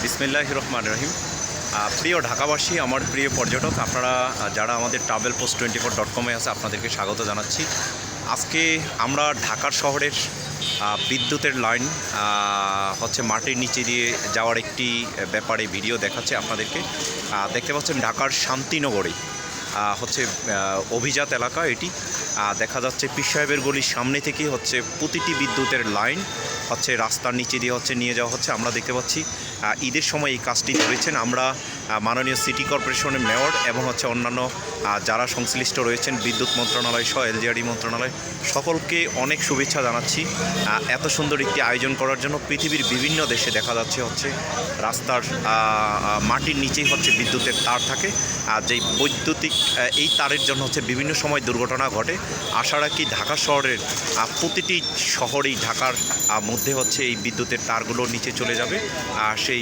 বিসমিল্লাহির রহমানির রহিম। প্রিয় ঢাকাবাসী, আমার প্রিয় পর্যটক, আপনারা যারা আমাদের travelpost24.com-এ আছে, আপনাদেরকে স্বাগত জানাচ্ছি। আজকে আমরা ঢাকার শহরের বিদ্যুতের লাইন হচ্ছে মাটির নিচে দিয়ে যাওয়ার একটি ব্যাপারে ভিডিও দেখাচ্ছে আপনাদেরকে। দেখতে পাচ্ছেন ঢাকার শান্তিনগরে হচ্ছে অভিজাত এলাকা এটি। দেখা যাচ্ছে পীর সাহেবের গলির সামনে থেকে হচ্ছে প্রতিটি বিদ্যুতের লাইন হচ্ছে রাস্তার নিচে দিয়ে হচ্ছে নিয়ে যাওয়া হচ্ছে। আমরা দেখতে পাচ্ছি ঈদের সময় এই কাজটি ধরেছেন। আমরা মাননীয় সিটি কর্পোরেশনের মেয়র এবং হচ্ছে অন্যান্য যারা সংশ্লিষ্ট রয়েছেন, বিদ্যুৎ মন্ত্রণালয় সহ এলজিআরডি মন্ত্রণালয়, সকলকে অনেক শুভেচ্ছা জানাচ্ছি এত সুন্দর একটি আয়োজন করার জন্য। পৃথিবীর বিভিন্ন দেশে দেখা যাচ্ছে হচ্ছে রাস্তার মাটির নিচেই হচ্ছে বিদ্যুতের তার থাকে, আর যেই বৈদ্যুতিক এই তারের জন্য হচ্ছে বিভিন্ন সময় দুর্ঘটনা ঘটে। আশা রাখি ঢাকা শহরের প্রতিটি শহরেই ঢাকার মধ্যে হচ্ছে এই বিদ্যুতের তারগুলো নিচে চলে যাবে। সেই